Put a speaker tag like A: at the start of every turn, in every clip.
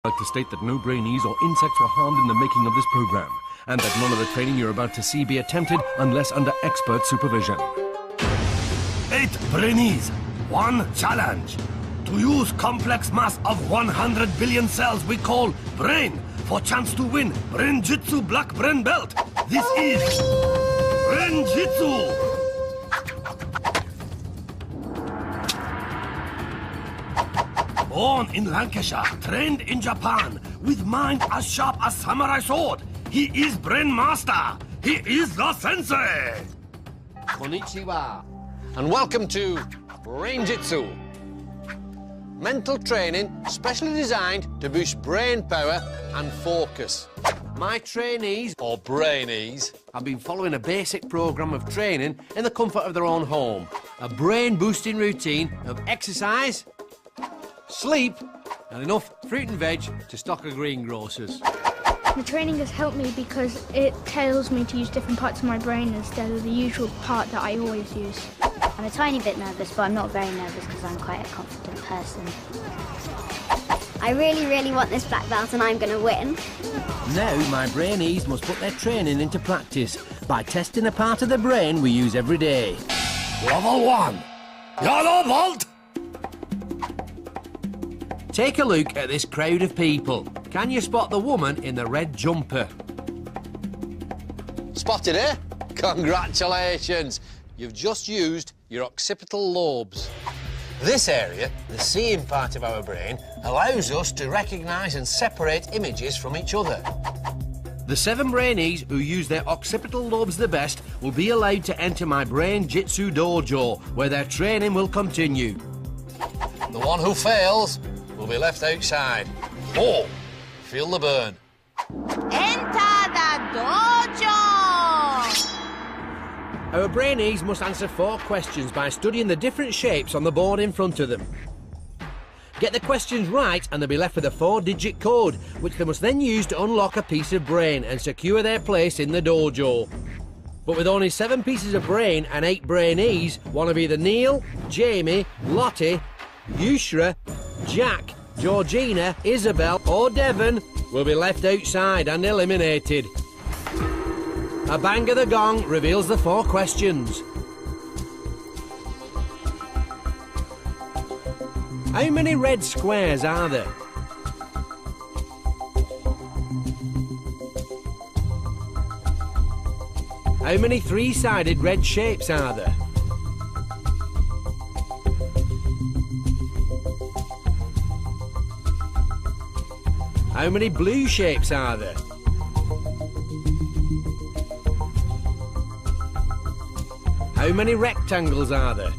A: I'd like to state that no Brainees or insects were harmed in the making of this program, and that none of the training you're about to see be attempted unless under expert supervision.
B: 8 Brainees, 1 challenge. To use complex mass of 100 billion cells we call brain for chance to win Brain-Jitsu Black Brain Belt. This is Brain-Jitsu. Born in Lancashire, trained in Japan, with mind as sharp as samurai sword. He is Brain Master. He is the sensei.
C: Konnichiwa, and welcome to Brain-Jitsu. Mental training specially designed to boost brain power and focus. My trainees, or Brainees, have been following a basic programme of training in the comfort of their own home. A brain-boosting routine of exercise, sleep, and enough fruit and veg to stock a greengrocer's.
D: The training has helped me because it tells me to use different parts of my brain instead of the usual part that I always use.
E: I'm a tiny bit nervous, but I'm not very nervous because I'm quite a confident person. I really want this black belt and I'm going to win.
F: Now my Brainees must put their training into practice by testing a part of the brain we use every day.
B: Level 1, yellow vault.
F: Take a look at this crowd of people. Can you spot the woman in the red jumper?
C: Spotted, eh? Congratulations! You've just used your occipital lobes. This area, the seeing part of our brain, allows us to recognise and separate images from each other.
F: The 7 Brainees who use their occipital lobes the best will be allowed to enter my Brain-Jitsu dojo, where their training will continue.
C: The one who fails will be left outside. Oh, feel the burn.
G: Enter the dojo!
F: Our Brainees must answer 4 questions by studying the different shapes on the board in front of them. Get the questions right and they'll be left with a 4-digit code, which they must then use to unlock a piece of brain and secure their place in the dojo. But with only 7 pieces of brain and 8 Brainees, one of either Neil, Jamie, Lottie, Yusra, Jack, Georgina, Isobel or Devun will be left outside and eliminated. A bang of the gong reveals the 4 questions. How many red squares are there? How many 3-sided red shapes are there? How many blue shapes are there? How many rectangles are there?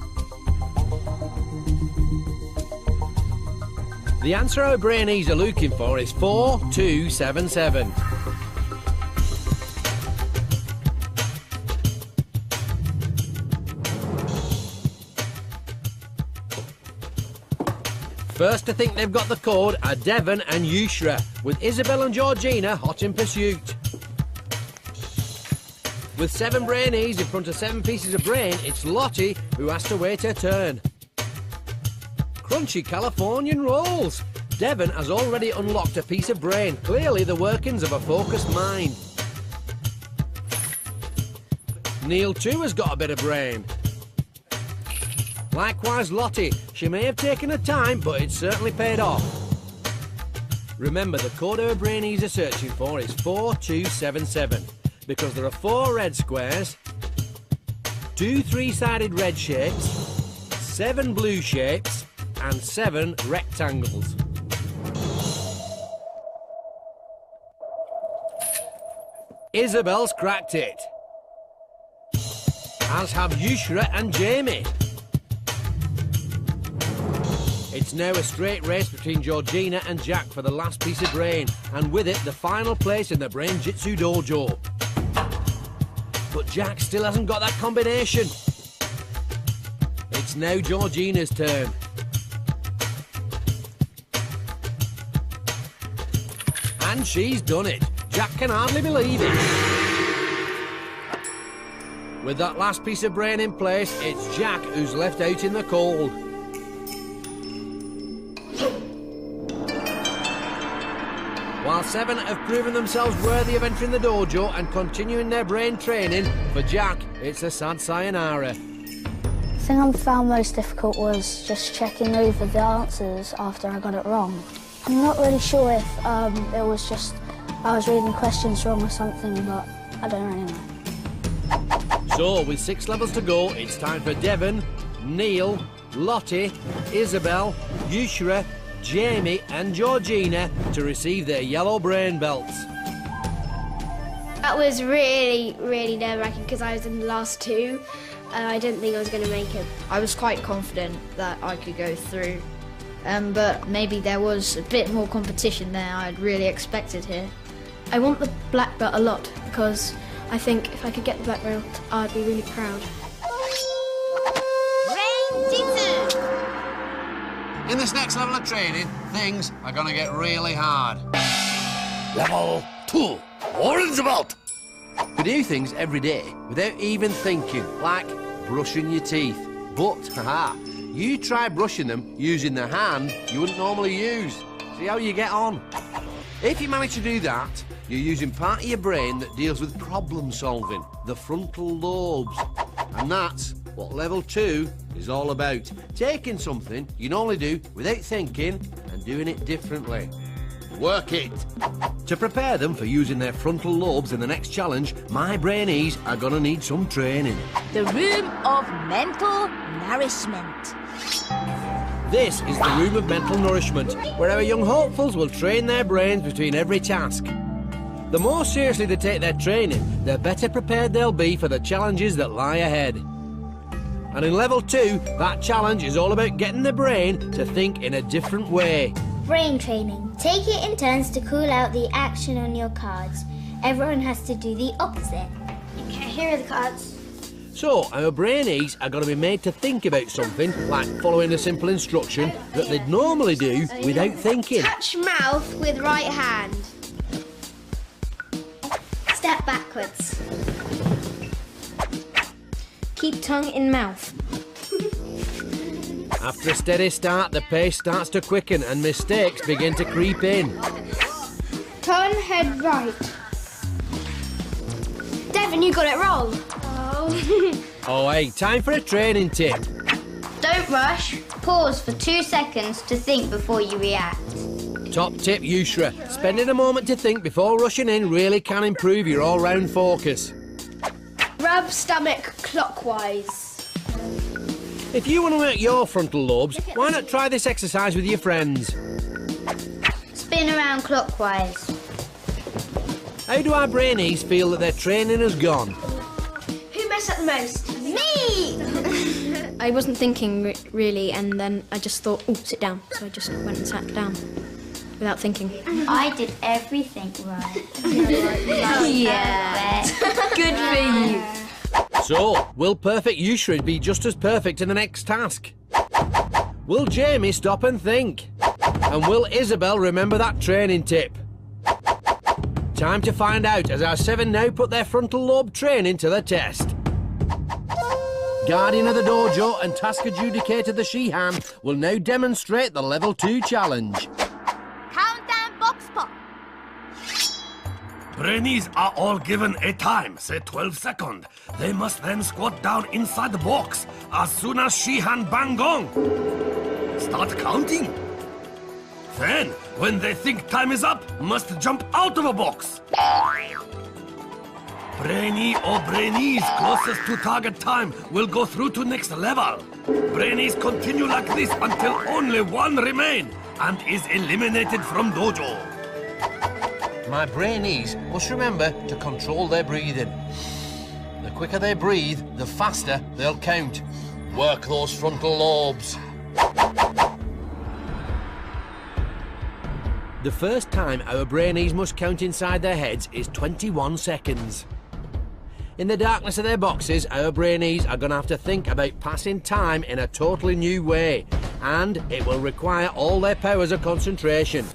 F: The answer our Brainees are looking for is 4277. First to think they've got the code are Devun and Yusra, with Isobel and Georgina hot in pursuit. With 7 Brainees in front of 7 pieces of brain, it's Lottie who has to wait her turn. Crunchy Californian rolls. Devun has already unlocked a piece of brain, clearly the workings of a focused mind. Neil too has got a bit of brain. Likewise Lottie, she may have taken her time, but it's certainly paid off. Remember, the code our Brainees are searching for is 4277, because there are 4 red squares, 2 3-sided red shapes, 7 blue shapes, and 7 rectangles. Isobel's cracked it, as have Yusra and Jamie. It's now a straight race between Georgina and Jack for the last piece of brain, and with it, the final place in the Brain-Jitsu dojo. But Jack still hasn't got that combination. It's now Georgina's turn. And she's done it. Jack can hardly believe it. With that last piece of brain in place, it's Jack who's left out in the cold. while 7 have proven themselves worthy of entering the dojo and continuing their brain training, for Jack, it's a sad sayonara.
H: The thing I found most difficult was just checking over the answers after I got it wrong. I'm not really sure if it was just I was reading questions wrong or something, but I don't really know.
F: So, with 6 levels to go, it's time for Devun, Neil, Lottie, Isobel, Yusra, Jamie and Georgina to receive their yellow brain belts.
D: That was really, really nerve-wracking because I was in the last 2. I didn't think I was going to make it.
I: I was quite confident that I could go through, but maybe there was a bit more competition than I'd really expected here.
D: I want the black belt a lot because I think if I could get the black belt, I'd be really proud.
G: Brain-Jitsu!
C: In this next level of training, things are going to get really hard.
B: Level 2, orange belt.
F: We do things every day without even thinking, like brushing your teeth. But, you try brushing them using the hand you wouldn't normally use. See how you get on. If you manage to do that, you're using part of your brain that deals with problem solving, the frontal lobes. And that's what level 2 is all about. Taking something you normally do without thinking and doing it differently. Work it. To prepare them for using their frontal lobes in the next challenge, my Brainees are gonna need some training.
G: The room of mental nourishment.
F: This is the room of mental nourishment, where our young hopefuls will train their brains between every task. The more seriously they take their training, the better prepared they'll be for the challenges that lie ahead. And in level 2, that challenge is all about getting the brain to think in a different way.
E: Brain training. Take it in turns to call out the action on your cards. Everyone has to do the opposite. Okay, here are the cards.
F: So, our Brainees are going to be made to think about something, like following a simple instruction that they'd normally do without thinking.
D: Touch mouth with right hand.
E: Step backwards.
D: Keep tongue in mouth.
F: After a steady start, the pace starts to quicken and mistakes begin to creep in.
D: Turn head right. Devun, you got it wrong.
F: Oh, hey, time for a training tip.
E: Don't rush. Pause for 2 seconds to think before you react.
F: Top tip, Yusra. Spending a moment to think before rushing in really can improve your all-round focus.
D: Rub stomach clockwise.
F: If you want to work your frontal lobes, why not try this exercise with your friends?
E: Spin around clockwise.
F: How do our Brainees feel that their training has gone?
D: Who messed up the most?
E: Me!
D: I wasn't thinking really, and then I just thought, oh, sit down. So I just went and sat down without thinking.
E: I did everything right.
G: Yeah. Good for you.
F: So, will perfect Yusra be just as perfect in the next task? Will Jamie stop and think? And will Isobel remember that training tip? Time to find out as our 7 now put their frontal lobe training to the test. Guardian of the dojo and task adjudicator the Shihan will now demonstrate the level 2 challenge.
G: Countdown box pop.
B: Brainees are all given a time, say 12 seconds. They must then squat down inside the box as soon as Shihan bang gong. Start counting. Then, when they think time is up, must jump out of a box. Brainee or Brainees closest to target time will go through to next level. Brainees continue like this until only one remain and is eliminated from dojo.
F: My Brainees must remember to control their breathing. The quicker they breathe, the faster they'll count. Work those frontal lobes. The first time our Brainees must count inside their heads is 21 seconds. In the darkness of their boxes, our Brainees are going to have to think about passing time in a totally new way, and it will require all their powers of concentration.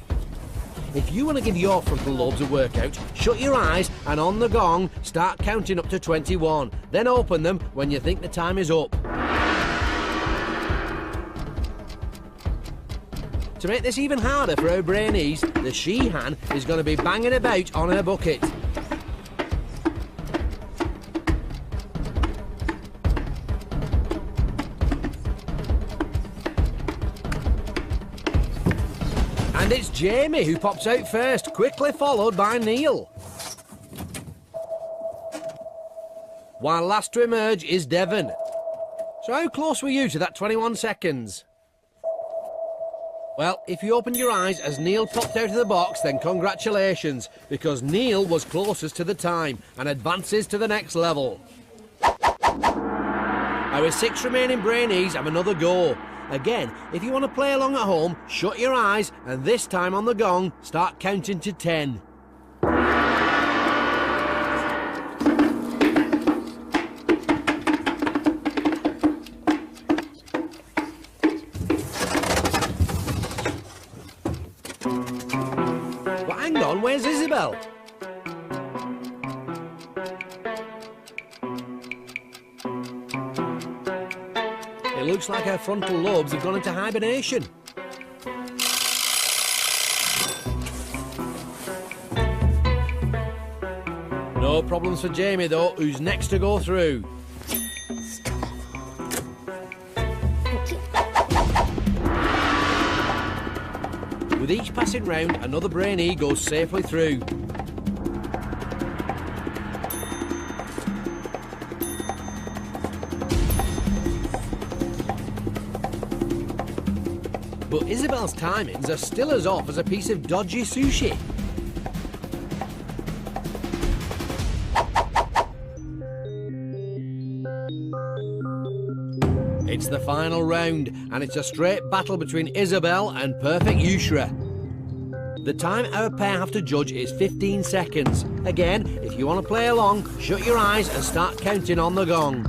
F: If you want to give your frontal lobes a workout, shut your eyes and on the gong, start counting up to 21. Then open them when you think the time is up. To make this even harder for our Brainees, the she-han is going to be banging about on her bucket. And it's Jamie who pops out first, quickly followed by Neil. While last to emerge is Devun. So how close were you to that 21 seconds? Well, if you opened your eyes as Neil popped out of the box, then congratulations, because Neil was closest to the time and advances to the next level. Our 6 remaining Brainees have another go. Again, if you want to play along at home, shut your eyes and this time on the gong, start counting to 10. Well, hang on, where's Isobel? It looks like her frontal lobes have gone into hibernation. No problems for Jamie though, who's next to go through. With each passing round, another Brainee goes safely through. But Isobel's timings are still as off as a piece of dodgy sushi. It's the final round, and it's a straight battle between Isobel and perfect Yusra. The time our pair have to judge is 15 seconds. Again, if you want to play along, shut your eyes and start counting on the gong.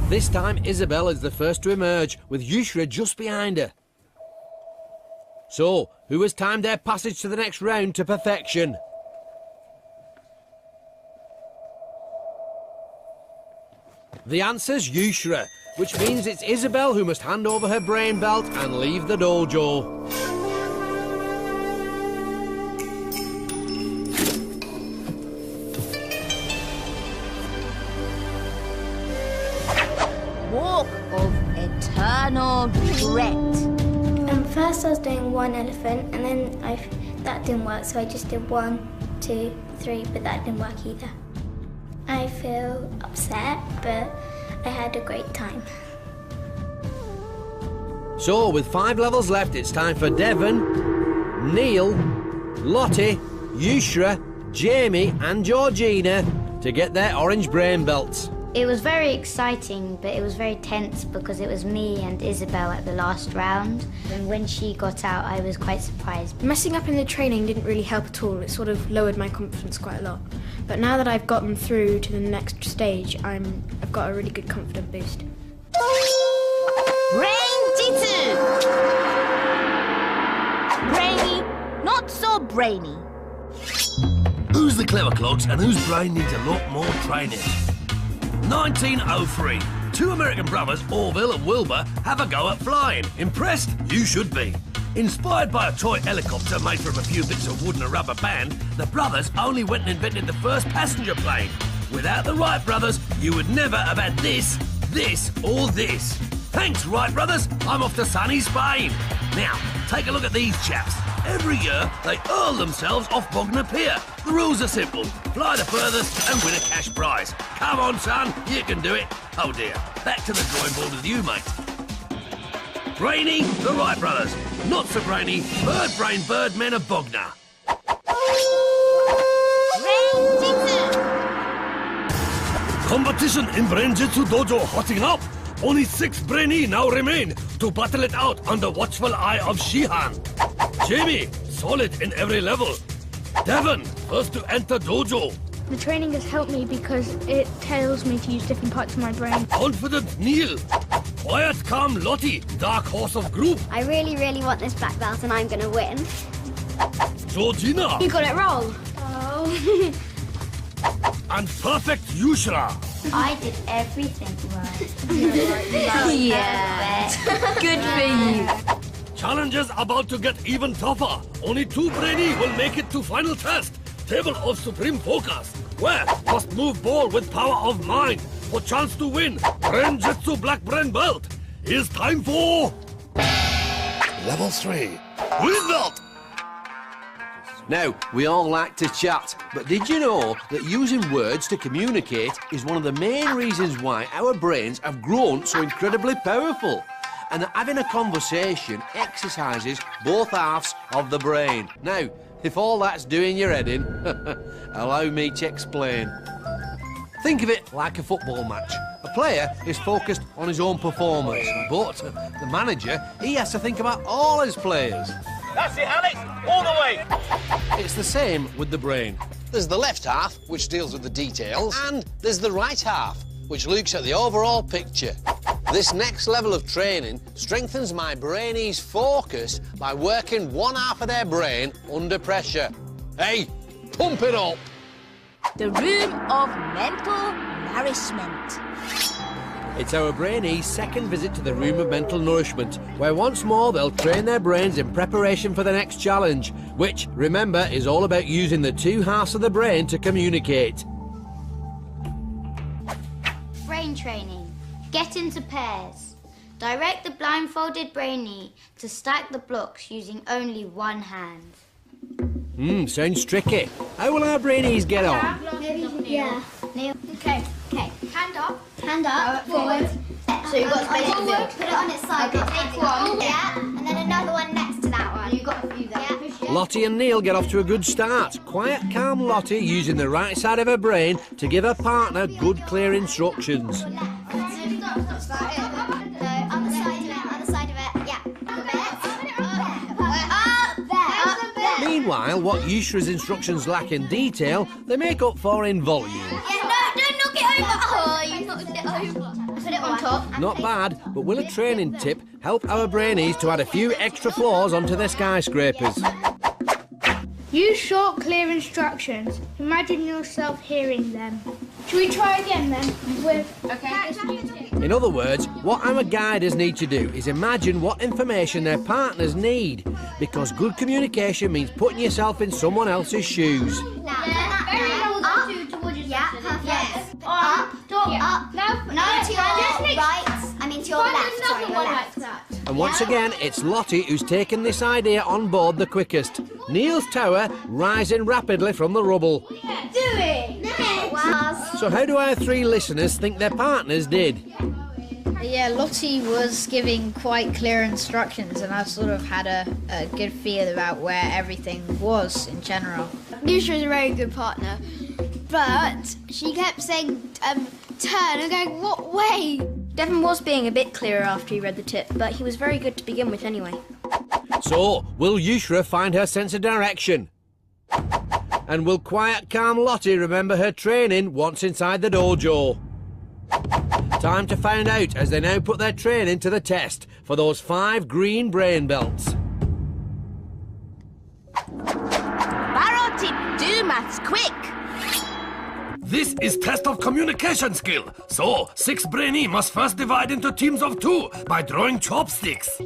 F: This time, Isobel is the first to emerge, with Yusra just behind her. So, who has timed their passage to the next round to perfection? The answer's Yusra, which means it's Isobel who must hand over her brain belt and leave the dojo.
G: Walk of eternal dread.
D: First I was doing 1 elephant and then that didn't work, so I just did 1, 2, 3, but that didn't work either. I feel upset, but I had a great time.
F: So, with 5 levels left, it's time for Devun, Neil, Lottie, Yusra, Jamie and Georgina to get their orange brain belts.
E: It was very exciting, but it was very tense because it was me and Isobel at the last round. And when she got out, I was quite surprised.
J: Messing up in the training didn't really help at all. It sort of lowered my confidence quite a lot. But now that I've gotten through to the next stage, I've got a really good confidence boost.
G: Brain-Jitsu! Brainy, not so brainy.
B: Who's the clever clogs and whose brain needs a lot more training? 1903. 2 American brothers, Orville and Wilbur, have a go at flying. Impressed? You should be. Inspired by a toy helicopter made from a few bits of wood and a rubber band, the brothers only went and invented the first passenger plane. Without the Wright brothers, you would never have had this, or this. Thanks, Wright brothers. I'm off to sunny Spain. Now, take a look at these chaps. Every year, they hurl themselves off Bognor Pier. The rules are simple. Fly the furthest and win a cash prize. Come on, son, you can do it. Oh dear, back to the drawing board with you, mate. Brainy, the Wright brothers. Not so brainy, bird brain birdmen of Bognor.
G: Brain-Jitsu!
B: Competition in Brain-Jitsu dojo hotting up. Only 6 Brainee now remain to battle it out under watchful eye of Shihan. Jamie, solid in every level. Devun, first to enter dojo.
J: The training has helped me because it tells me to use different parts of my brain.
B: Confident Neil. Quiet, calm, Lottie, dark horse of group.
E: I really, really want this black belt and I'm going to win.
B: Georgina.
J: You got it wrong.
E: Oh.
B: And perfect Yusra.
D: I did everything right.
G: Yeah. Good for you.
B: Challenges about to get even tougher. Only 2 Brainees will make it to final test. Table of supreme focus. Where must move ball with power of mind for chance to win Brain-Jitsu black brain belt. Is time for level 3 green belt.
F: Now, we all like to chat, but did you know that using words to communicate is one of the main reasons why our brains have grown so incredibly powerful? And that having a conversation exercises both halves of the brain. Now, if all that's doing your head in, allow me to explain. Think of it like a football match. A player is focused on his own performance, but the manager, he has to think about all his players.
K: That's it, Alex! All the way!
F: It's the same with the brain.
C: There's the left half, which deals with the details, and there's the right half, which looks at the overall picture. This next level of training strengthens my Brainees' focus by working one half of their brain under pressure. Hey, pump it up!
G: The room of mental nourishment.
F: It's our Brainees' second visit to the room of mental nourishment, where once more they'll train their brains in preparation for the next challenge, which, remember, is all about using the 2 halves of the brain to communicate.
D: Brain training. Get into pairs. Direct the blindfolded brainee to stack the blocks using only one hand.
F: Sounds tricky. How will our Brainees get on?
D: Yeah. Neil. Okay. Hand up. Hand up.
E: Forward.
D: So you've got space to
E: forward. Put it on its side.
D: take one. Yeah. And then another one next to that one.
E: You've got a few there.
D: Yeah.
F: Lottie and Neil get off to a good start. Quiet, calm Lottie using the right side of her brain to give her partner good, clear instructions. Meanwhile, what Yusra's instructions lack in detail, they make up for in volume.
D: Yeah, no, don't knock it over. Oh, you knocked it over. Put it on top.
F: Not bad, but will a training tip help our Brainees to add a few extra floors onto their skyscrapers?
J: Use short, clear instructions. Imagine yourself hearing them. Should we try again then?
F: In other words, what our guiders need to do is imagine what information their partners need, because good communication means putting yourself in someone else's shoes.
D: Up. Yeah, perfect. Yes. Up. Up. No, to your right. I mean to your left. Sorry, your left.
F: And once again, it's Lottie who's taken this idea on board the quickest. Neil's tower rising rapidly from the rubble.
J: Yeah, do it!
D: Wow.
F: So how do our 3 listeners think their partners did?
I: Yeah, Lottie was giving quite clear instructions and I sort of had a good feel about where everything was in general.
J: Yusra is a very good partner, but she kept saying, turn, and going, what way? Devun was being a bit clearer after he read the tip, but he was very good to begin with anyway.
F: So, will Yusra find her sense of direction? And will quiet, calm Lottie remember her training once inside the dojo? Time to find out as they now put their training to the test for those 5 green brain belts.
G: Barrel tip, do maths quick.
B: This is test of communication skill. So, 6 Brainees must first divide into teams of 2 by drawing chopsticks.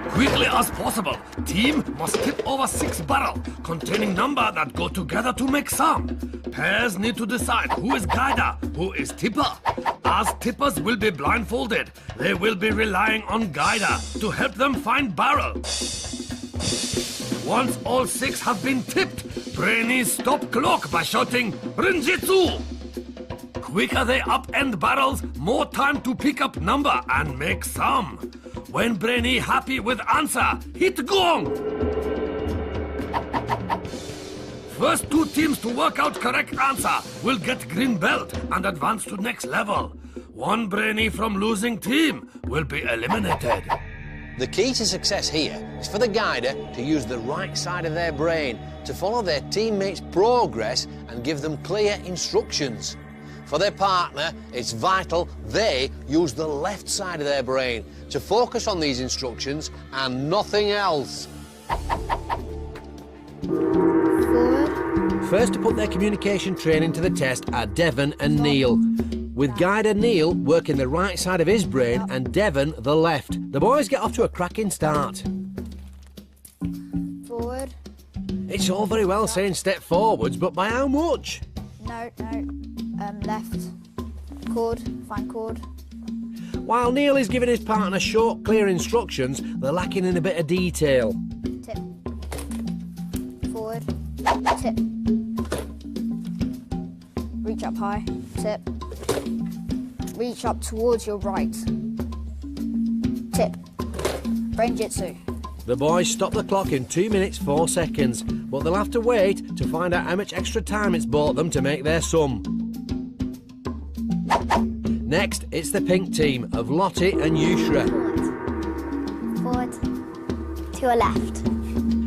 B: Quickly as possible, team must tip over 6 barrels containing number that go together to make sum. Pairs need to decide who is guider, who is tipper. As tippers will be blindfolded, they will be relying on guider to help them find barrel. Once all 6 have been tipped, Brainees stop clock by shouting Brain-Jitsu. Quicker they upend barrels, more time to pick up number and make sum. When Brainee happy with answer, hit gong! First 2 teams to work out correct answer will get green belt and advance to next level. 1 Brainee from losing team will be eliminated.
C: The key to success here is for the guider to use the right side of their brain to follow their teammates' progress and give them clear instructions. For their partner, it's vital they use the left side of their brain to focus on these instructions and nothing else.
J: Forward.
F: First to put their communication training to the test are Devun and Neil, with guider Neil working the right side of his brain and Devun the left. The boys get off to a cracking start.
J: Forward.
F: It's all very well saying step forwards, but by how much?
J: No. Left. Chord. Find chord.
F: While Neil is giving his partner short, clear instructions, they're lacking in a bit of detail.
J: Tip. Forward. Tip. Reach up high. Tip. Reach up towards your right. Tip. Brain-Jitsu.
F: The boys stop the clock in 2 minutes 4 seconds, but they'll have to wait to find out how much extra time it's bought them to make their sum. Next, it's the pink team of Lottie and Yusra.
E: Forward. To your left.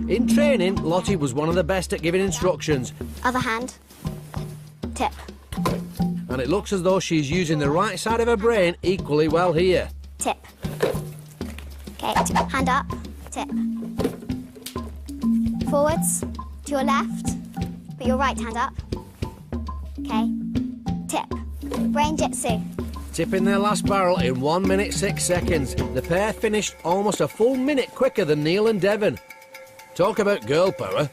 F: In training, Lottie was one of the best at giving instructions,
E: Other hand. Tip.
F: and it looks as though she's using the right side of her brain equally well here.
E: Tip. Okay, hand up. Tip. Forwards. To your left. Put your right hand up. Okay. Tip. Brain-Jitsu.
F: Tipping their last barrel in 1 minute 6 seconds. The pair finished almost a full minute quicker than Neil and Devun. Talk about girl power.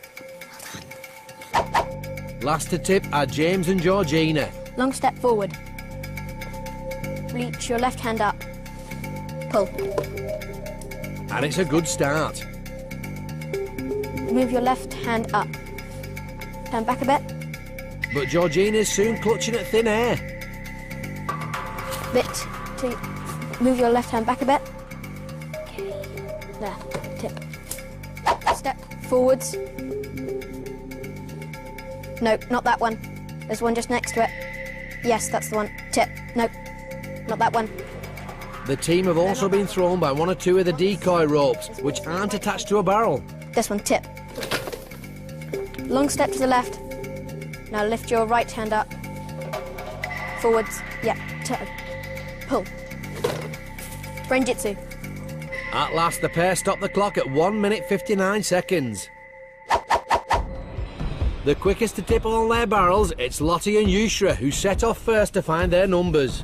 F: Last to tip are James and Georgina.
J: Long step forward. Reach your left hand up. Pull.
F: And it's a good start.
J: Move your left hand up. Turn back a bit.
F: But Georgina's soon clutching at thin air.
J: Bit to move your left hand back a bit. Okay. There. Tip. Step forwards. No, not that one. There's one just next to it. Yes, that's the one. Tip. No, not that one.
F: The team have also been thrown by 1 or 2 of the decoy ropes, which aren't attached to a barrel.
J: This one. Tip. Long step to the left. Now lift your right hand up. Forwards. Yeah. Turn. Pull. Brain-Jitsu.
F: At last, the pair stop the clock at 1 minute 59 seconds. The quickest to tip all their barrels, it's Lottie and Yusra, who set off first to find their numbers.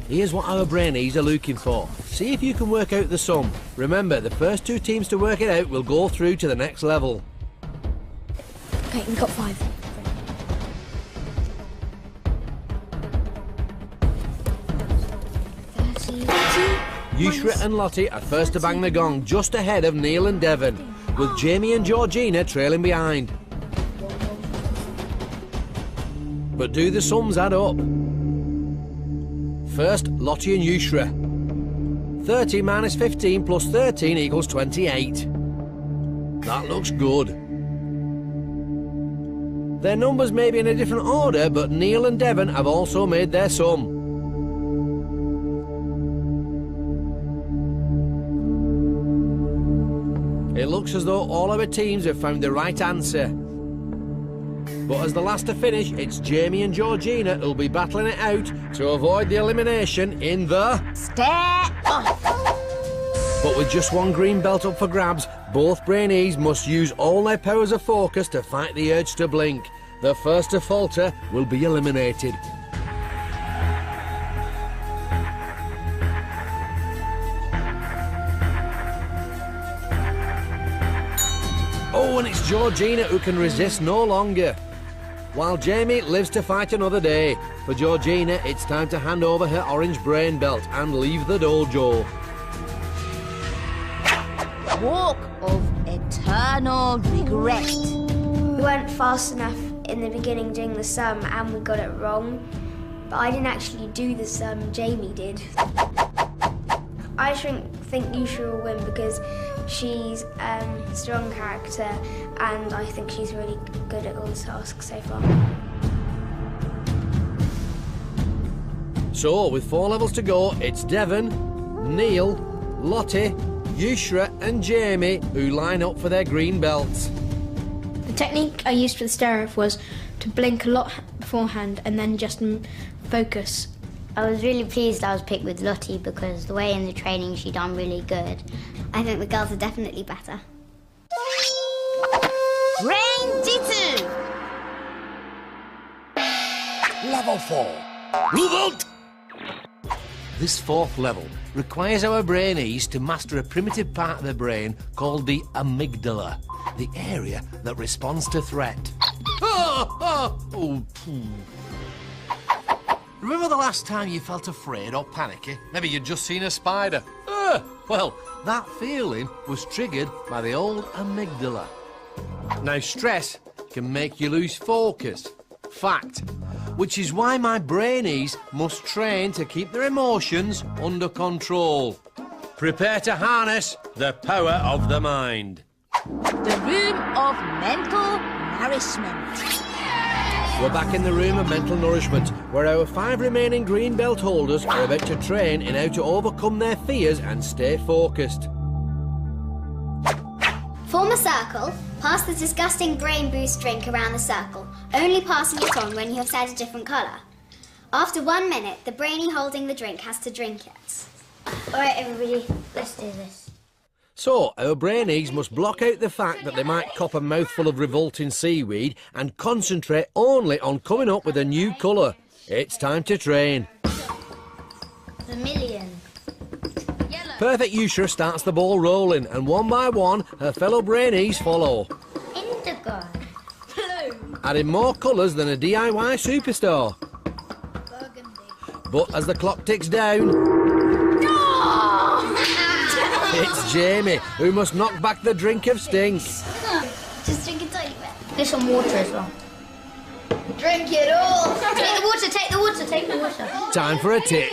F: Here's what our Brainees are looking for. See if you can work out the sum. Remember, the first 2 teams to work it out will go through to the next level.
J: Okay, we've got 5.
F: Yusra and Lottie are first to bang the gong, just ahead of Neil and Devun, with Jamie and Georgina trailing behind. But do the sums add up? First, Lottie and Yusra. 30 minus 15 plus 13 equals 28. That looks good. Their numbers may be in a different order, but Neil and Devun have also made their sum. It looks as though all our teams have found the right answer. But as the last to finish, it's Jamie and Georgina who'll be battling it out to avoid the elimination in the...
G: Step off.
F: But with just 1 green belt up for grabs, both Brainees must use all their powers of focus to fight the urge to blink. The first to falter will be eliminated. Oh, and it's Georgina who can resist no longer. While Jamie lives to fight another day. For Georgina, it's time to hand over her orange brain belt and leave the dojo.
G: Walk of eternal regret.
D: We weren't fast enough in the beginning doing the sum and we got it wrong. But I didn't actually do the sum, Jamie did. I think Yusra will win because she's a strong character and I think she's really good at all the tasks so far.
F: So, with 4 levels to go, it's Devun, Neil, Lottie, Yusra and Jamie who line up for their green belts.
J: The technique I used for the stare-off was to blink a lot beforehand and then just focus.
E: I was really pleased I was picked with Lottie because the way in the training she done really good. I think the girls are definitely better.
G: Brain-Jitsu!
B: Level 4. Move out!
F: This fourth level requires our Brainees to master a primitive part of the brain called the amygdala, the area that responds to threat. Remember the last time you felt afraid or panicky? Maybe you'd just seen a spider. Well, that feeling was triggered by the old amygdala. Now, stress can make you lose focus. Fact. Which is why my Brainees must train to keep their emotions under control. Prepare to harness the power of the mind.
G: The room of mental nourishment.
F: We're back in the room of mental nourishment, where our 5 remaining green belt holders are about to train in how to overcome their fears and stay focused.
E: Form a circle, pass the disgusting brain boost drink around the circle, only passing it on when you have said a different colour. After 1 minute, the Brainie holding the drink has to drink it. Alright everybody, let's do this.
F: So, our Brainees must block out the fact that they might cop a mouthful of revolting seaweed and concentrate only on coming up with a new colour. It's time to train.
E: Vermilion.
F: Perfect Yusra starts the ball rolling, and one by one, her fellow Brainees follow.
E: Indigo.
J: Blue.
F: Adding more colours than a DIY superstore.
J: Burgundy.
F: But as the clock ticks down... It's Jamie, who must knock back the drink of stink.
E: Just drink a tiny bit.
J: There's some water as well. Drink it all. Take the water, take the water, take the water.
F: Time for a tip.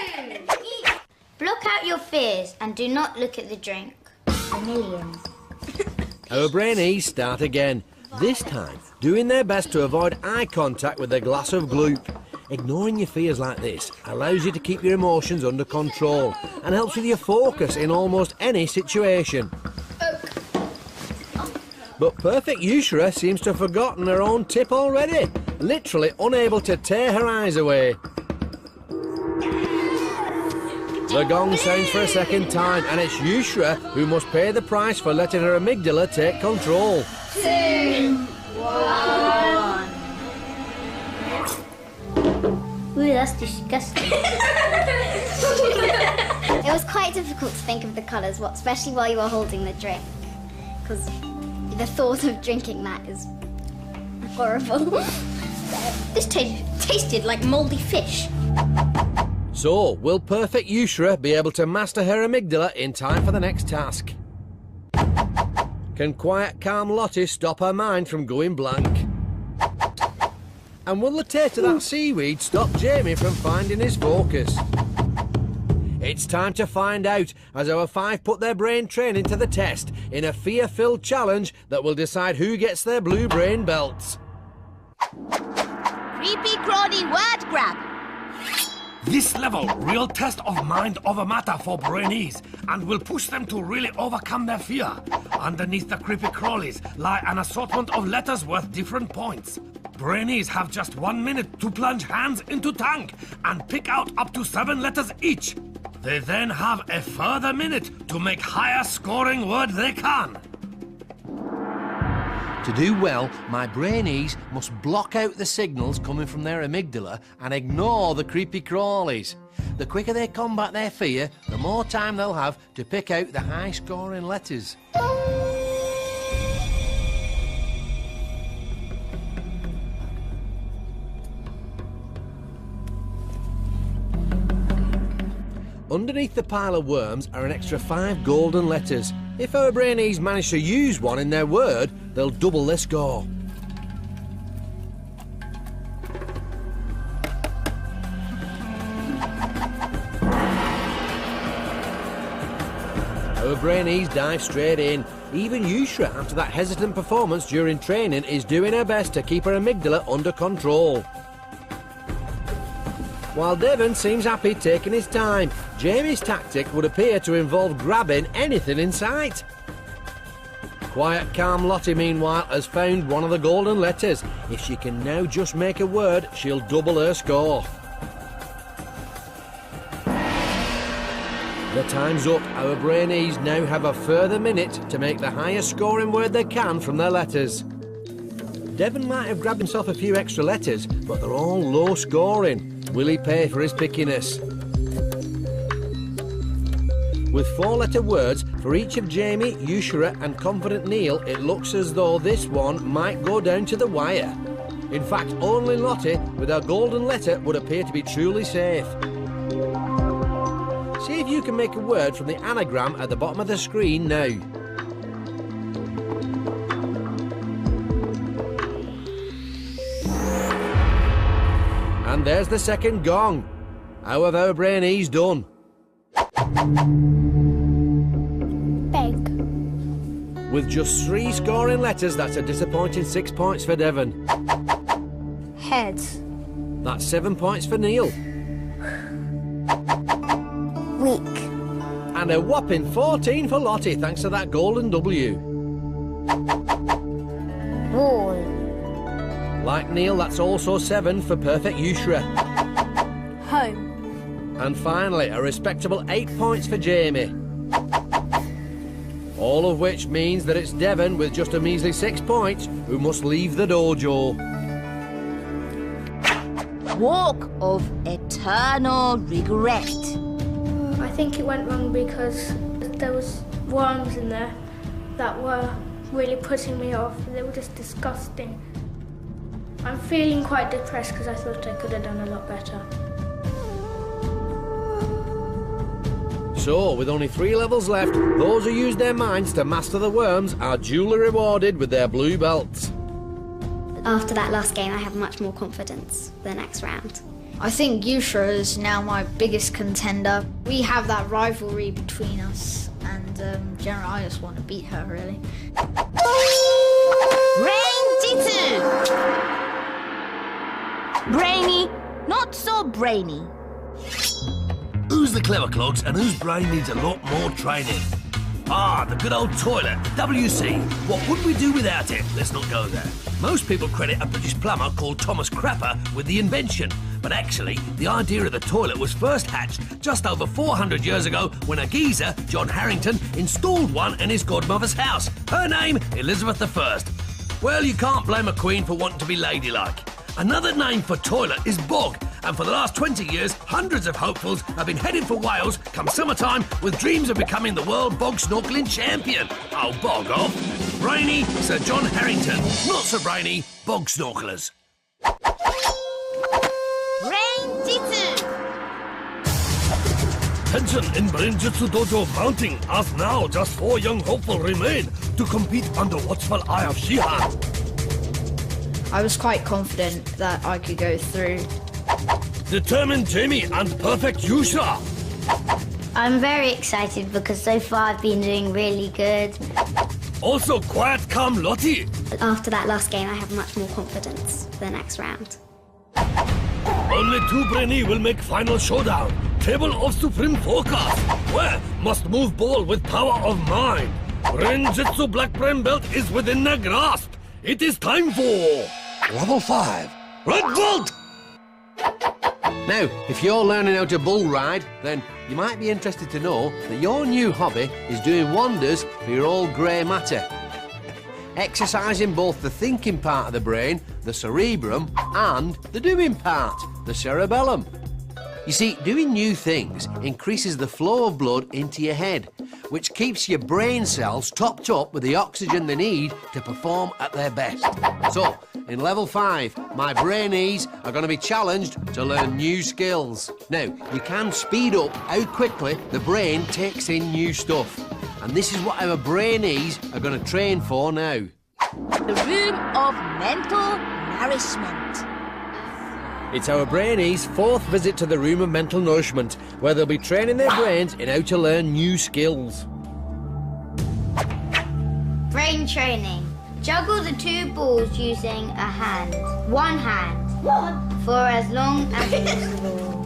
E: Block out your fears and do not look at the drink. Vermilion.
F: Our Brainees start again, this time doing their best to avoid eye contact with a glass of gloop. Ignoring your fears like this allows you to keep your emotions under control and helps with your focus in almost any situation. But perfect Yusra seems to have forgotten her own tip already, literally unable to tear her eyes away. The gong sounds for a second time, and it's Yusra who must pay the price for letting her amygdala take control.
E: 2, 1. Ooh, that's disgusting. It was quite difficult to think of the colours, especially while you were holding the drink, because the thought of drinking that is horrible.
J: This tasted like mouldy fish.
F: So, will perfect Yusra be able to master her amygdala in time for the next task? Can quiet, calm Lottie stop her mind from going blank? And will the taste of that seaweed stop Jamie from finding his focus? It's time to find out as our 5 put their brain training to the test in a fear-filled challenge that will decide who gets their blue brain belts.
G: Creepy crawly word grab.
B: This level, real test of mind over matter for Brainees, and will push them to really overcome their fear. Underneath the creepy crawlies lie an assortment of letters worth different points. Brainees have just 1 minute to plunge hands into tank and pick out up to 7 letters each. They then have a further minute to make higher scoring word they can.
F: To do well, my Brainees must block out the signals coming from their amygdala and ignore the creepy crawlies. The quicker they combat their fear, the more time they'll have to pick out the high-scoring letters. Underneath the pile of worms are an extra 5 golden letters. If our Brainees manage to use one in their word, they'll double their score. Our Brainees dive straight in. Even Yusra, after that hesitant performance during training, is doing her best to keep her amygdala under control. While Devun seems happy taking his time, Jamie's tactic would appear to involve grabbing anything in sight. Quiet, calm Lottie, meanwhile, has found one of the golden letters. If she can now just make a word, she'll double her score. The time's up. Our Brainees now have a further minute to make the highest scoring word they can from their letters. Devun might have grabbed himself a few extra letters, but they're all low scoring. Will he pay for his pickiness? With 4-letter words for each of Jamie, Yusra and Confident Neil, it looks as though this one might go down to the wire. In fact, only Lottie with her golden letter would appear to be truly safe. See if you can make a word from the anagram at the bottom of the screen now. And there's the second gong. How have our Brainees done?
H: Beg.
F: With just 3 scoring letters, that's a disappointing 6 points for Devun.
H: Head.
F: That's 7 points for Neil.
H: Weak.
F: And a whopping 14 for Lottie, thanks to that golden W.
H: Wall.
F: Like Neil, that's also 7 for perfect Yusra.
H: Home.
F: And finally, a respectable 8 points for Jamie. All of which means that it's Devun with just a measly 6 points who must leave the dojo.
G: Walk of eternal regret.
D: I think it went wrong because there was worms in there that were really putting me off. They were just disgusting. I'm feeling quite depressed because I thought I could have done a lot better.
F: So, with only 3 levels left, those who use their minds to master the worms are duly rewarded with their blue belts.
E: After that last game, I have much more confidence for the next round.
I: I think Yusra is now my biggest contender. We have that rivalry between us, and generally I just want to beat her, really.
G: Brain-Jitsu! Brainy, not so brainy.
B: Who's the clever clogs and whose brain needs a lot more training? Ah, the good old toilet, WC. What would we do without it? Let's not go there. Most people credit a British plumber called Thomas Crapper with the invention. But actually, the idea of the toilet was first hatched just over 400 years ago when a geezer, John Harrington, installed one in his godmother's house. Her name, Elizabeth I. Well, you can't blame a queen for wanting to be ladylike. Another name for toilet is bog, and for the last 20 years, hundreds of hopefuls have been heading for Wales come summertime with dreams of becoming the world bog snorkeling champion. Oh, bog off. Brainy Sir John Harrington, not so brainy bog snorkelers.
G: Brain-Jitsu!
B: Tension in Brain-Jitsu Dojo mounting, as now just 4 young hopeful remain to compete under watchful eye of Shihan.
I: I was quite confident that I could go through.
B: Determined Jamie and perfect Yusra.
D: I'm very excited because so far I've been doing really good.
B: Also quiet, calm Lottie.
E: After that last game, I have much more confidence for the next round.
B: Only 2 Brainees will make final showdown. Table of supreme focus. Where must move ball with power of mind. Brain-Jitsu Black Brain Belt is within their grasp. It is time for Level 5, Red Belt!
F: Now, if you're learning how to bull ride, then you might be interested to know that your new hobby is doing wonders for your old grey matter. Exercising both the thinking part of the brain, the cerebrum, and the doing part, the cerebellum. You see, doing new things increases the flow of blood into your head, which keeps your brain cells topped up with the oxygen they need to perform at their best. So, in Level 5, my Brainees are going to be challenged to learn new skills. Now, you can speed up how quickly the brain takes in new stuff. And this is what our Brainees are going to train for now.
G: The room of mental nourishment.
F: It's our Brainees' 4th visit to the room of mental nourishment, where they'll be training their brains in how to learn new skills.
D: Brain training. Juggle the 2 balls using a hand. 1 hand. What? For as long as possible.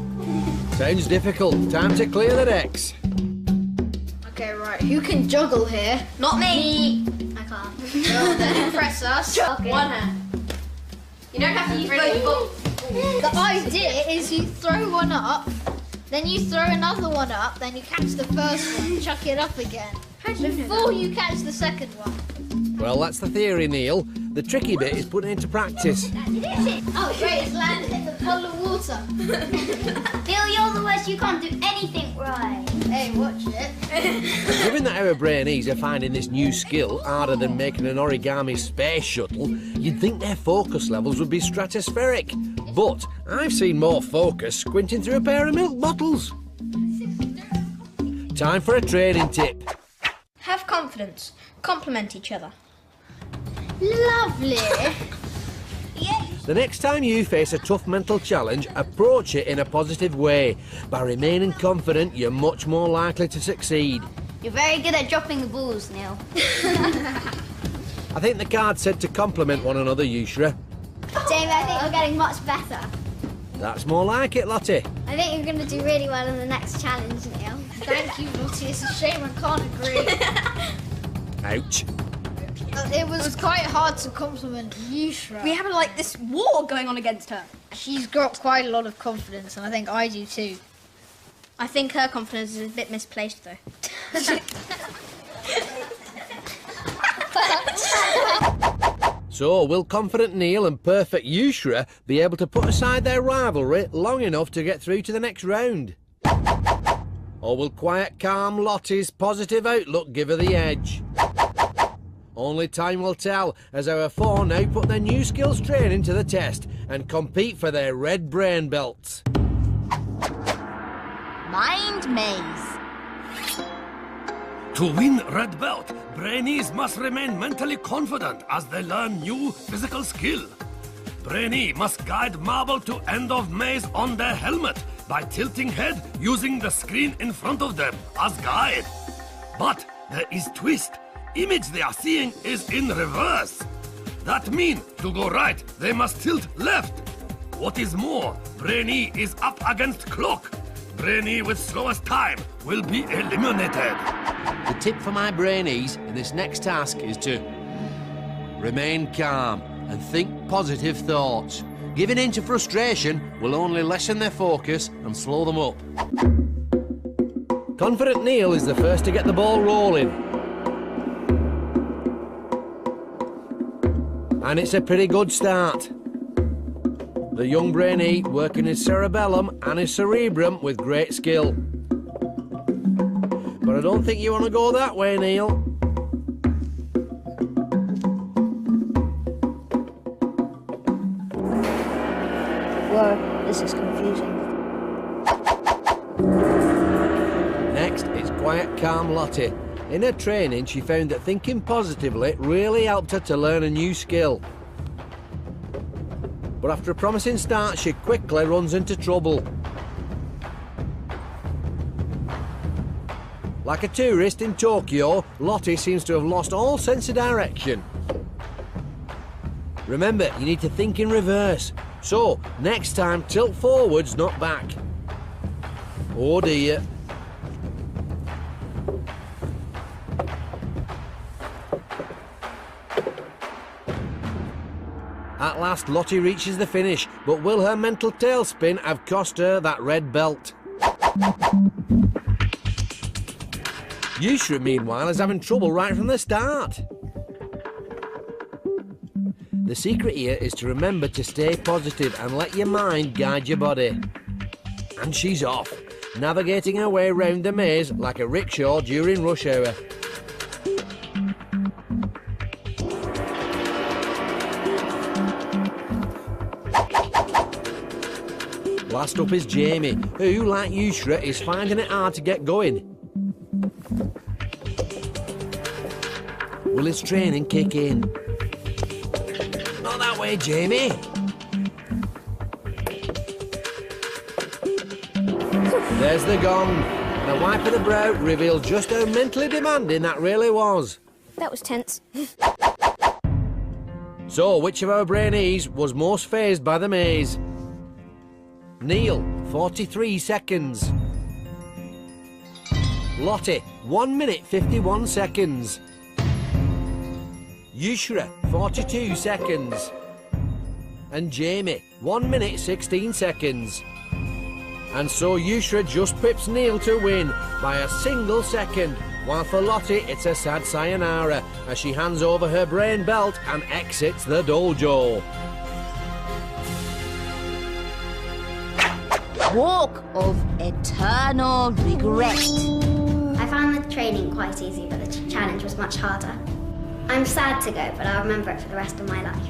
F: Sounds difficult. Time to clear the decks.
I: Okay, right. Who can juggle here?
E: Not me! I can't.
I: Well, then impress us.
J: Okay.
I: One hand. You don't have to use both. The idea is you throw one up, then you throw another one up, then you catch the first one, chuck it up again. Before you catch the second one.
F: Well, that's the theory, Neil. The tricky bit is putting it into practice.
E: Oh, great, it's landed.
I: It's a puddle of water.
E: Neil, you're the worst. You can't do anything right.
I: Hey, watch it.
F: Given that our Brainees are finding this new skill harder than making an origami space shuttle, you'd think their focus levels would be stratospheric. But I've seen more focus squinting through a pair of milk bottles. Time for a training tip.
J: Have confidence. Compliment each other.
I: Lovely.
F: The next time you face a tough mental challenge, approach it in a positive way. By remaining confident, you're much more likely to succeed.
J: You're very good at dropping the balls, Neil.
F: I think the card said to compliment one another, Yusra.
E: Jamie, I think you're getting much better.
F: That's more like it, Lottie.
E: I think you're going to do really well in the next challenge, Neil.
I: Thank you, Lottie. It's a shame I can't agree.
F: Ouch.
I: It was quite hard to compliment Yusra.
J: We have like this war going on against her.
I: She's got quite a lot of confidence, and I think I do too.
J: I think her confidence is a bit misplaced, though.
F: So, will confident Neil and perfect Yusra be able to put aside their rivalry long enough to get through to the next round? Or will quiet, calm Lottie's positive outlook give her the edge? Only time will tell, as our four now put their new skills training to the test and compete for their red brain belts.
G: Mind maze.
B: To win red belt, Brainees must remain mentally confident as they learn new physical skill. Brainee must guide marble to end of maze on their helmet by tilting head using the screen in front of them as guide. But there is twist. Image they are seeing is in reverse. That means to go right, they must tilt left. What is more, Brainee is up against clock. Brainee with slowest time will be eliminated.
F: The tip for my Brainees in this next task is to remain calm and think positive thoughts. Giving in to frustration will only lessen their focus and slow them up. Confident Neil is the first to get the ball rolling. And it's a pretty good start. The young Brainee working his cerebellum and his cerebrum with great skill. But I don't think you want to go that way, Neil.
H: Whoa, this is confusing.
F: Next, it's quiet, calm Lottie. In her training, she found that thinking positively really helped her to learn a new skill. But after a promising start, she quickly runs into trouble. Like a tourist in Tokyo, Lottie seems to have lost all sense of direction. Remember, you need to think in reverse. So, next time, tilt forwards, not back. Oh dear. At last, Lottie reaches the finish, but will her mental tailspin have cost her that red belt? Yusra, meanwhile, is having trouble right from the start. The secret here is to remember to stay positive and let your mind guide your body. And she's off, navigating her way round the maze like a rickshaw during rush hour. Last up is Jamie, who, like Yusra, is finding it hard to get going. Will his training kick in? Not that way, Jamie. There's the gong. And a wipe of the brow revealed just how mentally demanding that really was.
J: That was tense.
F: So, which of our Brainees was most fazed by the maze? Neil, 43 seconds. Lottie, 1 minute 51 seconds. Yusra, 42 seconds. And Jamie, 1 minute 16 seconds. And so Yusra just pips Neil to win by a single second, while for Lottie it's a sad sayonara as she hands over her brain belt and exits the dojo.
G: Walk of eternal regret.
E: I found the training quite easy, but the challenge was much harder. I'm sad to go, but I'll remember it for the rest of my life.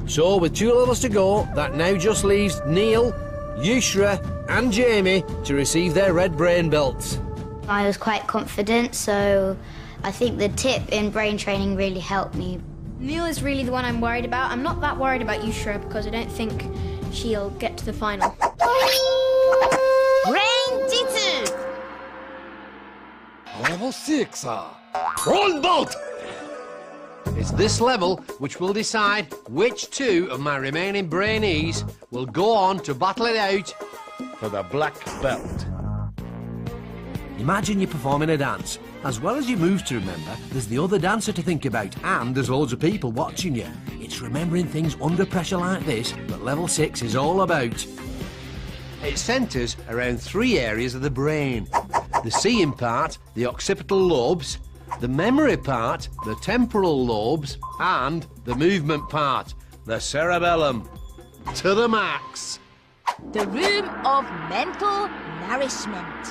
F: So with 2 levels to go, that now just leaves Neil, Yusra and Jamie to receive their red brain belts.
H: I was quite confident, so I think the tip in brain training really helped me.
J: Neil is really the one I'm worried about. I'm not that worried about Yusra because I don't think she'll get to the final.
G: Brain-Jitsu.
B: Level 6, Roll bolt!
C: It's this level which will decide which 2 of my remaining Brainees will go on to battle it out
B: For the black belt.
A: Imagine you're performing a dance. As well as your moves to remember, there's the other dancer to think about, and there's loads of people watching you. It's remembering things under pressure like this that level 6 is all about.
C: It centres around 3 areas of the brain. The seeing part, the occipital lobes, the memory part, the temporal lobes, and the movement part, the cerebellum. To the max.
G: The room of mental nourishment.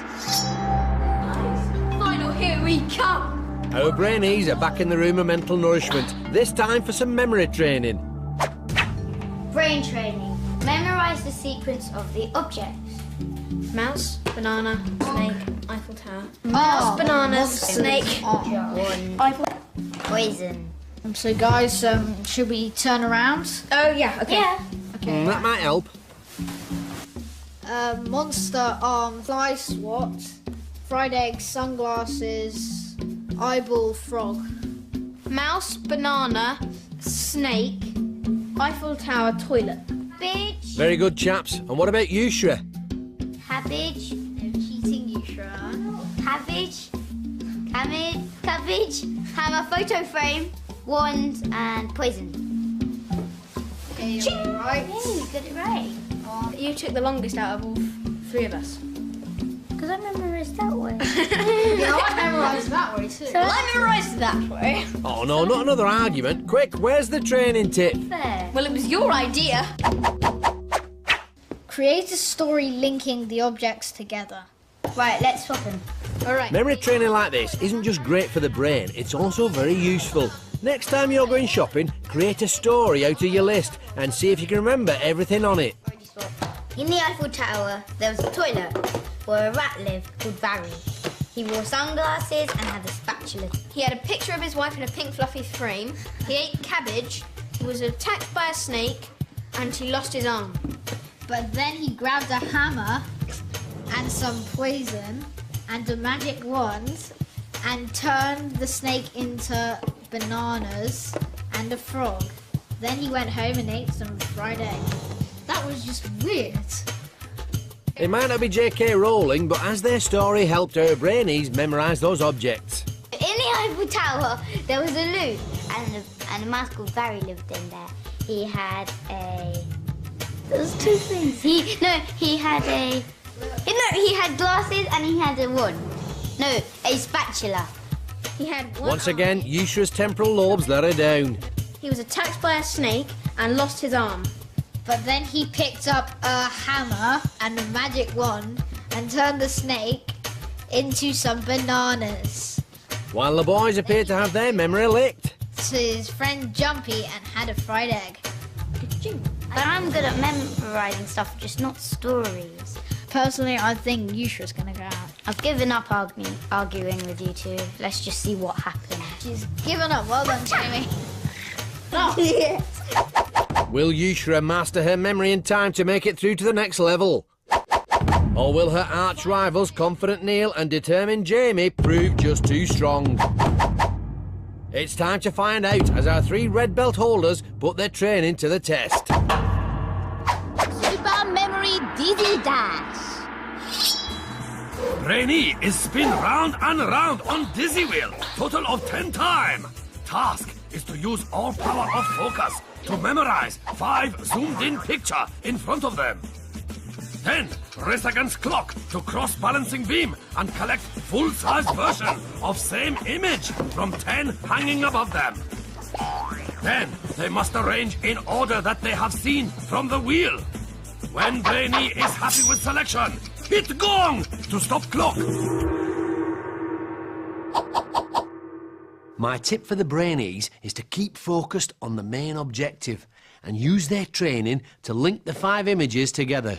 I: Final, here we come.
F: Our Brainees are back in the room of mental nourishment, this time for some memory training.
D: Brain training. Memorize the sequence of the objects.
I: Mouse, banana, snake, Eiffel Tower. Mouse, banana, snake,
D: Eiffel. Poison.
I: So guys, should we turn around? Oh yeah, okay.
D: Yeah.
I: Okay.
F: That might help.
I: Monster arm, fly swat, fried egg, sunglasses, eyeball, frog. Mouse, banana, snake, Eiffel Tower, toilet.
D: Cabbage.
F: Very good, chaps. And what about Yusra?
D: Cabbage.
I: Cheating Yusra.
D: Cabbage. Cabbage. Hammer, photo frame, wand, and poison.
I: Okay, you're right.
D: Yay, you got it right.
I: You took the longest out of all 3 of us.
D: Because I memorized that way.
I: Yeah, I memorised that way too. Well, I memorised that way.
F: Oh no, not another argument. Quick, where's the training tip?
D: Fair.
I: Well, it was your idea. Create a story linking the objects together.
D: Right, let's swap them.
I: All right.
F: Memory training like this isn't just great for the brain, it's also very useful. Next time you're going shopping, create a story out of your list and see if you can remember everything on it.
D: In the Eiffel Tower, there was a toilet where a rat lived called Barry. He wore sunglasses and had a spatula.
I: He had a picture of his wife in a pink fluffy frame. He ate cabbage. He was attacked by a snake, and he lost his arm. But then he grabbed a hammer and some poison and a magic wand and turned the snake into bananas and a frog. Then he went home and ate some fried egg. That was just weird.
F: It might not be J.K. Rowling, but as their story helped our Brainees memorise those objects.
D: In the Eiffel Tower, there was a loo, and a mouse called Barry lived in there. He had a... There's 2 things. He had glasses and he had a wand. No, a spatula.
I: He had one
F: Once
I: arm.
F: again, Yusra's temporal lobes let her down.
I: He was attacked by a snake and lost his arm. But then he picked up a hammer and a magic wand and turned the snake into some bananas.
F: While the boys appear to have their memory licked.
I: To his friend Jumpy and had a fried egg.
D: But I'm good at memorising stuff, just not stories.
I: Personally, I think Yusra's gonna go out.
D: I've given up arguing with you two. Let's just see what happens.
I: She's given up. Well done, Jamie. No.
F: Will Yusra master her memory in time to make it through to the next level? Or will her arch rivals, confident Neil and determined Jamie, prove just too strong? It's time to find out as our 3 red belt holders put their training to the test.
G: Super Memory Dizzy Dash.
B: Brainee is spin round and round on dizzy wheel. Total of 10 times. task is to use all power of focus to memorize 5 zoomed-in pictures in front of them. Then, race against clock to cross-balancing beam and collect full-size version of same image from 10 hanging above them. Then, they must arrange in order that they have seen from the wheel. When Brainy is happy with selection, hit gong to stop clock.
A: My tip for the Brainees is to keep focused on the main objective and use their training to link the 5 images together.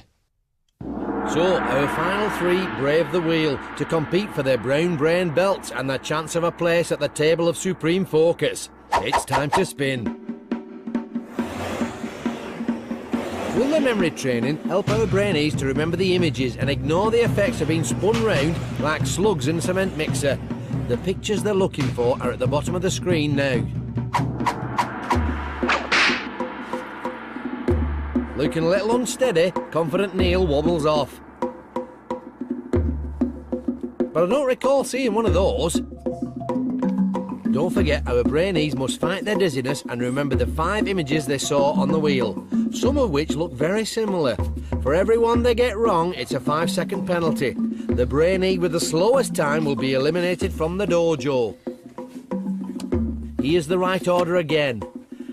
F: So, our final 3 brave the wheel to compete for their brown brain belts and their chance of a place at the table of supreme focus. It's time to spin. Will the memory training help our Brainees to remember the images and ignore the effects of being spun round like slugs in a cement mixer? The pictures they're looking for are at the bottom of the screen now. Looking a little unsteady, confident Neil wobbles off. But I don't recall seeing one of those. Don't forget, our Brainees must fight their dizziness and remember the 5 images they saw on the wheel, some of which look very similar. For every one they get wrong, it's a 5-second penalty. The Brainee with the slowest time will be eliminated from the dojo. Here's the right order again.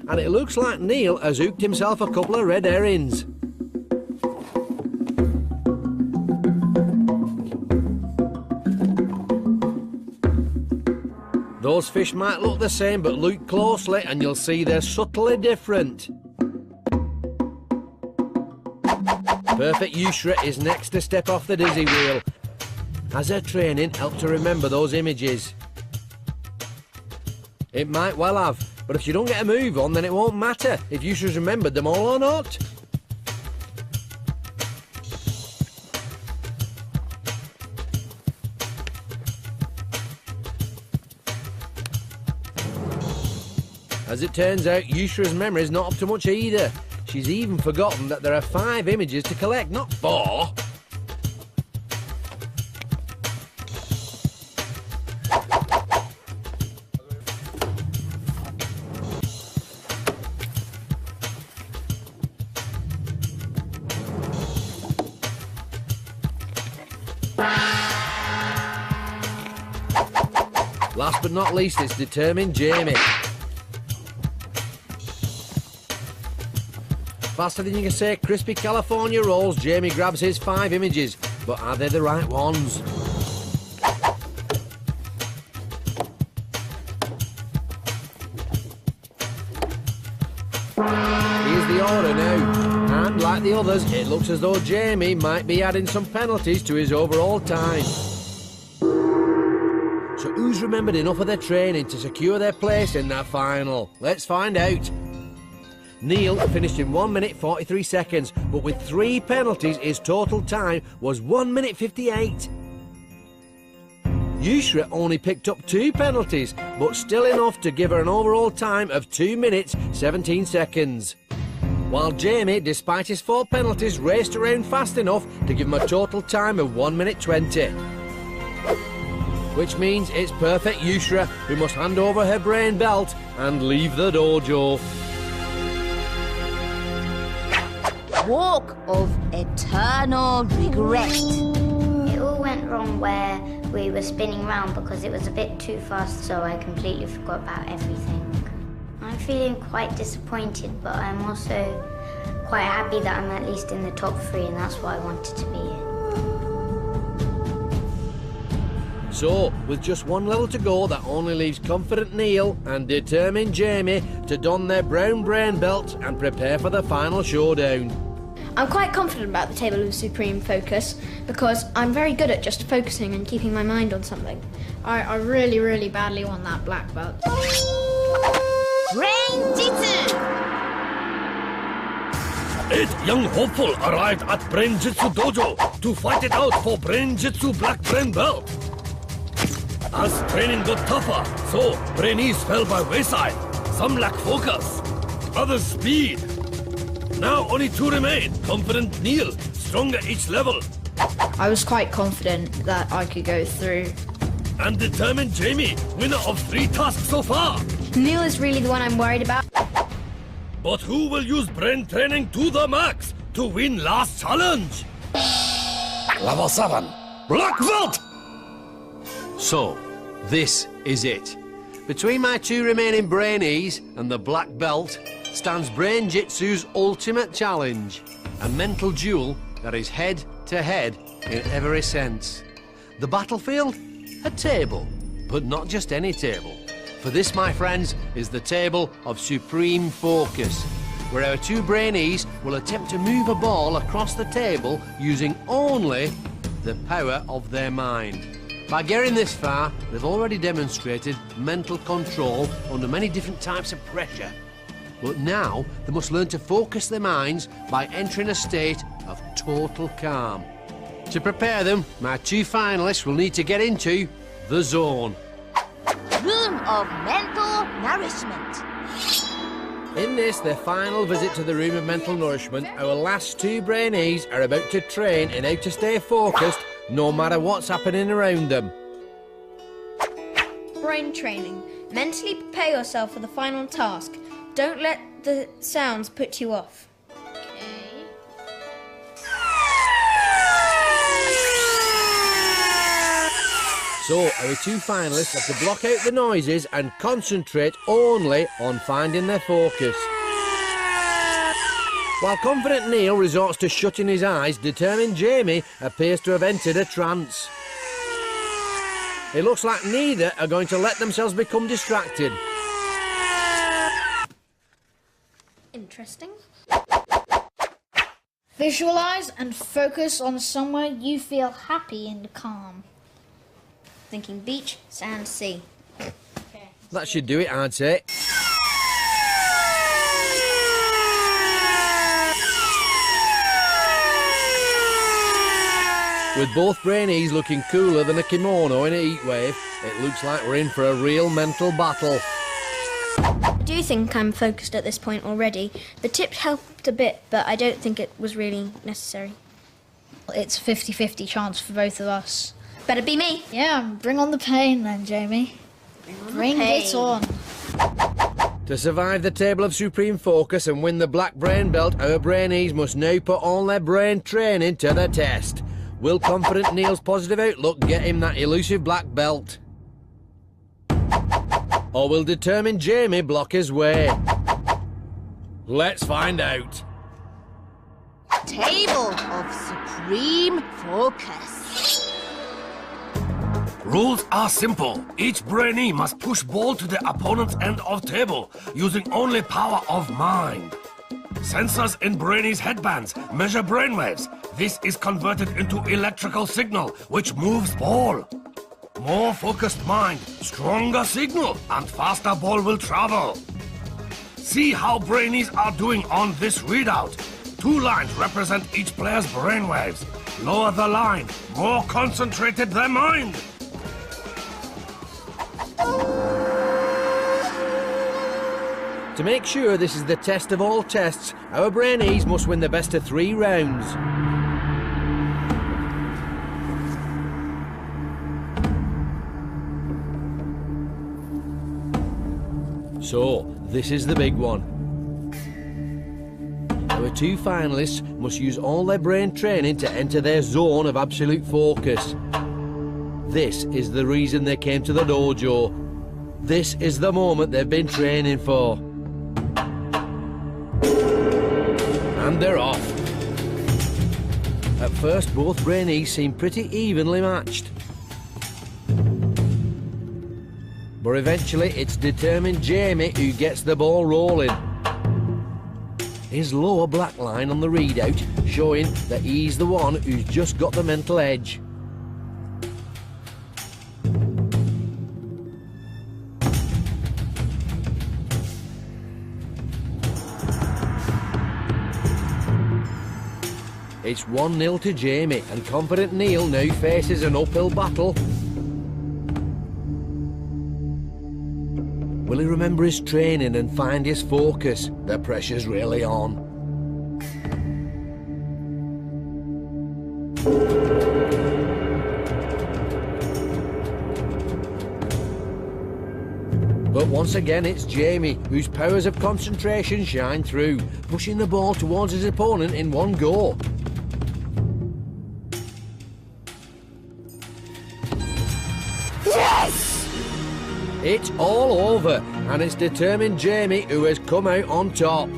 F: And it looks like Neil has hooked himself a couple of red herrings. Those fish might look the same, but look closely and you'll see they're subtly different. Perfect Yusra is next to step off the dizzy wheel. Has her training helped to remember those images? It might well have, but if you don't get a move on, then it won't matter if Yusra's remembered them all or not. As it turns out, Yusra's memory's not up to much either. She's even forgotten that there are 5 images to collect, not 4. Last but not least, it's determined Jamie. Faster than you can say crispy California rolls, Jamie grabs his 5 images. But are they the right ones? Here's the order now. And like the others, it looks as though Jamie might be adding some penalties to his overall time. So who's remembered enough of their training to secure their place in that final? Let's find out. Neil finished in 1 minute 43 seconds, but with 3 penalties, his total time was 1 minute 58. Yusra only picked up 2 penalties, but still enough to give her an overall time of 2 minutes 17 seconds. While Jamie, despite his 4 penalties, raced around fast enough to give him a total time of 1 minute 20. Which means it's perfect Yusra who must hand over her brain belt and leave the dojo.
G: Walk of eternal regret.
D: It all went wrong where we were spinning round because it was a bit too fast, so I completely forgot about everything. I'm feeling quite disappointed, but I'm also quite happy that I'm at least in the top 3, and that's what I wanted to be in.
F: So, with just 1 level to go, that only leaves confident Neil and determined Jamie to don their brown brain belts and prepare for the final showdown.
J: I'm quite confident about the table of supreme focus because I'm very good at just focusing and keeping my mind on something.
I: I really, really badly want that black belt.
G: Brain-Jitsu!
B: 8 young hopeful arrived at Brain-Jitsu Dojo to fight it out for Brain-Jitsu Black Brain Belt. As training got tougher, so Brainees fell by wayside. Some lack focus, others speed. Now only 2 remain, confident Neil, stronger each level.
I: I was quite confident that I could go through.
B: And determined Jamie, winner of 3 tasks so far.
J: Neil is really the one I'm worried about.
B: But who will use brain training to the max to win last challenge? Level 7, Black Belt!
C: So, this is it. Between my two remaining Brainees and the Black Belt stands Brain-Jitsu's ultimate challenge. A mental duel that is head-to-head in every sense. The battlefield? A table. But not just any table. For this, my friends, is the table of supreme focus, where our two Brainees will attempt to move a ball across the table using only the power of their mind. By getting this far, they've already demonstrated mental control under many different types of pressure. But now, they must learn to focus their minds by entering a state of total calm. To prepare them, my two finalists will need to get into the zone.
G: Room of mental nourishment.
F: In this, their final visit to the room of mental nourishment, our last two Brainees are about to train in how to stay focused no matter what's happening around them.
J: Brain training. Mentally prepare yourself for the final task. Don't let the sounds put you off.
F: So, our two finalists have to block out the noises and concentrate only on finding their focus. While confident Neil resorts to shutting his eyes, determined Jamie appears to have entered a trance. It looks like neither are going to let themselves become distracted.
I: Interesting. Visualize and focus on somewhere you feel happy and calm.
J: Thinking beach, sand, sea.
I: Okay.
F: That should do it, I'd say. With both Brainees looking cooler than a kimono in a heatwave, it looks like we're in for a real mental battle.
J: I do think I'm focused at this point already. The tip helped a bit, but I don't think it was really necessary.
I: It's 50-50 chance for both of us.
J: Better be me.
I: Yeah, bring on the pain then, Jamie. Bring it on.
F: To survive the table of supreme focus and win the black brain belt, our Brainees must now put all their brain training to the test. Will confident Neil's positive outlook get him that elusive black belt? Or will determined Jamie block his way? Let's find out.
G: Table of supreme focus.
B: Rules are simple. Each Brainee must push ball to the opponent's end of table using only power of mind. Sensors in Brainees' headbands measure brainwaves. This is converted into electrical signal, which moves ball. More focused mind, stronger signal, and faster ball will travel. See how Brainees are doing on this readout. 2 lines represent each player's brainwaves. Lower the line, more concentrated their mind.
F: To make sure this is the test of all tests, our Brainees must win the best of 3 rounds. So, this is the big one. Our 2 finalists must use all their brain training to enter their zone of absolute focus. This is the reason they came to the dojo. This is the moment they've been training for. And they're off. At first, both Brainees seem pretty evenly matched. But eventually, it's determined Jamie who gets the ball rolling. His lower black line on the readout showing that he's the one who's just got the mental edge. It's 1-0 to Jamie, and confident Neil now faces an uphill battle. Will he remember his training and find his focus? The pressure's really on. But once again, it's Jamie, whose powers of concentration shine through, pushing the ball towards his opponent in one go.
G: Yes!
F: It's all over, and it's determined Jamie who has come out on top.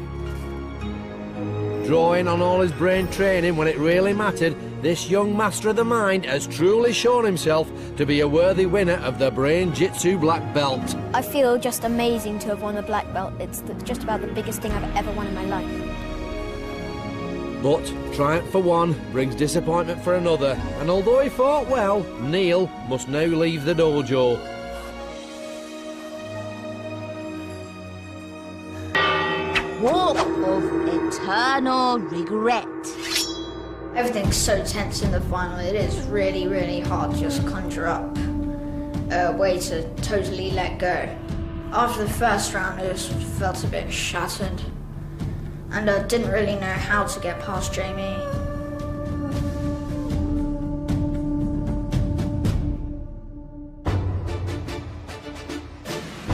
F: Drawing on all his brain training when it really mattered, this young master of the mind has truly shown himself to be a worthy winner of the Brain-Jitsu black belt.
J: I feel just amazing to have won the black belt. It's just about the biggest thing I've ever won in my life.
F: But triumph for one brings disappointment for another, and although he fought well, Neil must now leave the dojo.
G: Walk of eternal regret.
I: Everything's so tense in the final, it is really, really hard to just conjure up a way to totally let go. After the first round, I just felt a bit shattered, and I didn't really know how to get past Jamie.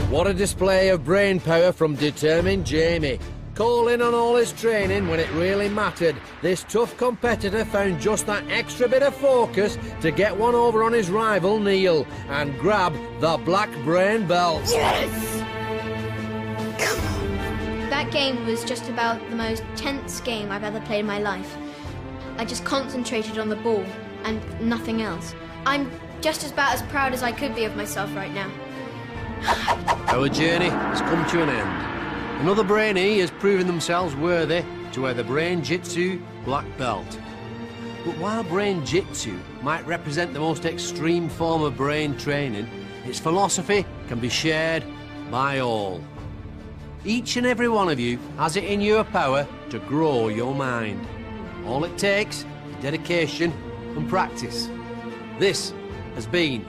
F: What a display of brain power from determined Jamie. Calling on all his training when it really mattered, this tough competitor found just that extra bit of focus to get one over on his rival Neil and grab the black brain belt.
J: Yes! Come on. That game was just about the most tense game I've ever played in my life. I just concentrated on the ball and nothing else. I'm just about as proud as I could be of myself right now.
A: Our journey has come to an end. Another Brainee has proven themselves worthy to wear the Brain-Jitsu black belt. But while Brain-Jitsu might represent the most extreme form of brain training, its philosophy can be shared by all. Each and every one of you has it in your power to grow your mind. All it takes is dedication and practice. This has been